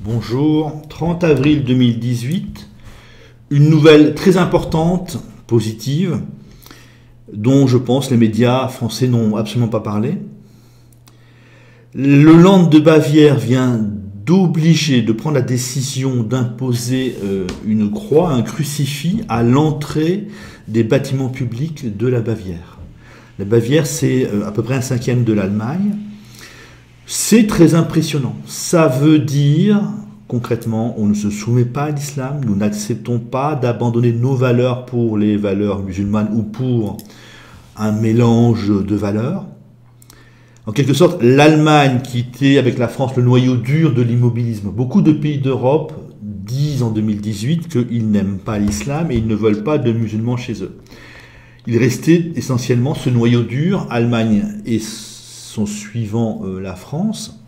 Bonjour, 30 avril 2018, une nouvelle très importante, positive, dont je pense les médias français n'ont absolument pas parlé. Le Land de Bavière vient de prendre la décision d'imposer une croix, un crucifix à l'entrée des bâtiments publics de la Bavière. La Bavière, c'est à peu près un cinquième de l'Allemagne. C'est très impressionnant. Ça veut dire, concrètement, on ne se soumet pas à l'islam, nous n'acceptons pas d'abandonner nos valeurs pour les valeurs musulmanes ou pour un mélange de valeurs. En quelque sorte, l'Allemagne, qui était avec la France le noyau dur de l'immobilisme. Beaucoup de pays d'Europe disent en 2018 qu'ils n'aiment pas l'islam et ils ne veulent pas de musulmans chez eux. Il restait essentiellement ce noyau dur, Allemagne et son suivant, la France,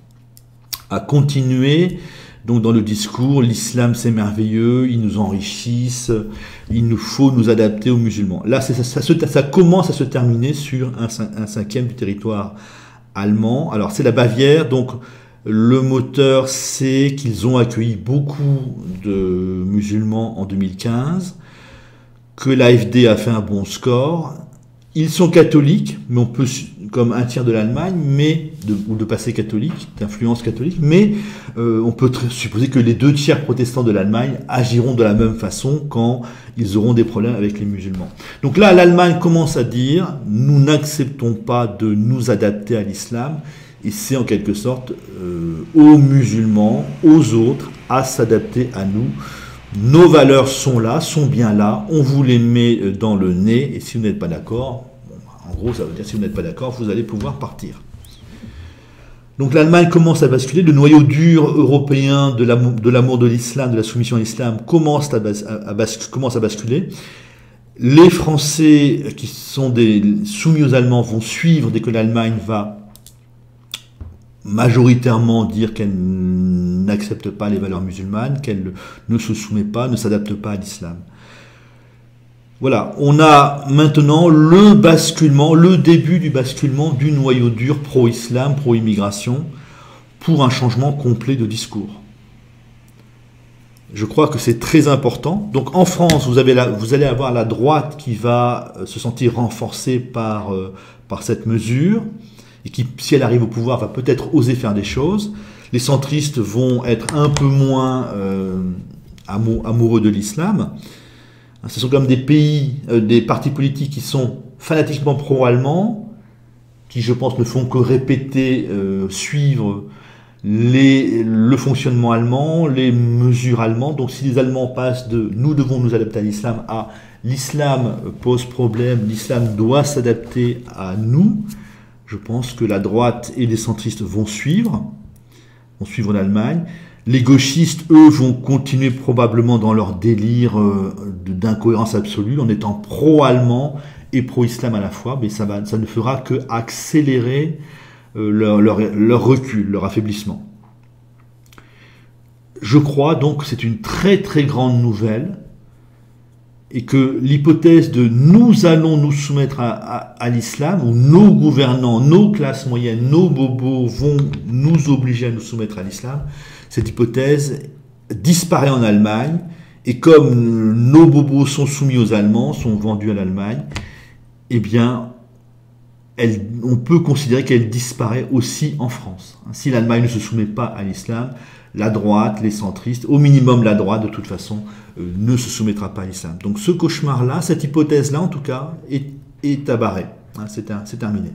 a continué donc dans le discours, l'islam c'est merveilleux, ils nous enrichissent, il nous faut nous adapter aux musulmans. Là, ça commence à se terminer sur un cinquième du territoire allemand. Alors c'est la Bavière, donc le moteur c'est qu'ils ont accueilli beaucoup de musulmans en 2015, que l'AfD a fait un bon score. Ils sont catholiques, mais on peut, comme un tiers de l'Allemagne, ou de passé catholique, d'influence catholique, mais on peut supposer que les 2 tiers protestants de l'Allemagne agiront de la même façon quand ils auront des problèmes avec les musulmans. Donc là, l'Allemagne commence à dire, nous n'acceptons pas de nous adapter à l'islam, et c'est en quelque sorte aux musulmans, aux autres, à s'adapter à nous. Nos valeurs sont là, sont bien là, on vous les met dans le nez, et si vous n'êtes pas d'accord, en gros ça veut dire si vous n'êtes pas d'accord, vous allez pouvoir partir. Donc l'Allemagne commence à basculer, le noyau dur européen de l'amour de l'islam, de la soumission à l'islam commence à basculer. Les Français qui sont des soumis aux Allemands vont suivre dès que l'Allemagne va majoritairement dire qu'elle n'accepte pas les valeurs musulmanes, qu'elle ne se soumet pas, ne s'adapte pas à l'islam. Voilà, on a maintenant le basculement, le début du basculement du noyau dur pro-islam, pro-immigration, pour un changement complet de discours. Je crois que c'est très important. Donc en France, vous allez avoir la droite qui va se sentir renforcée par cette mesure, et qui, si elle arrive au pouvoir, va peut-être oser faire des choses. Les centristes vont être un peu moins amoureux de l'islam. Ce sont comme des partis politiques qui sont fanatiquement pro-allemands, qui, je pense, ne font que répéter, suivre le fonctionnement allemand, les mesures allemandes. Donc si les Allemands passent de « nous devons nous adapter à l'islam » à « l'islam pose problème, l'islam doit s'adapter à nous », je pense que la droite et les centristes vont suivre l'Allemagne. Les gauchistes, eux, vont continuer probablement dans leur délire d'incohérence absolue, en étant pro-allemand et pro-islam à la fois, mais ça ne fera qu'accélérer leur recul, leur affaiblissement. Je crois donc que c'est une très très grande nouvelle, et que l'hypothèse de nous allons nous soumettre à l'islam, où nos gouvernants, nos classes moyennes, nos bobos vont nous obliger à nous soumettre à l'islam, cette hypothèse disparaît en Allemagne, et comme nos bobos sont soumis aux Allemands, sont vendus à l'Allemagne, eh bien, on peut considérer qu'elle disparaît aussi en France. Si l'Allemagne ne se soumet pas à l'islam, la droite, les centristes, au minimum la droite de toute façon, ne se soumettra pas à l'islam. Donc ce cauchemar-là, cette hypothèse-là en tout cas, est à barrer. C'est terminé.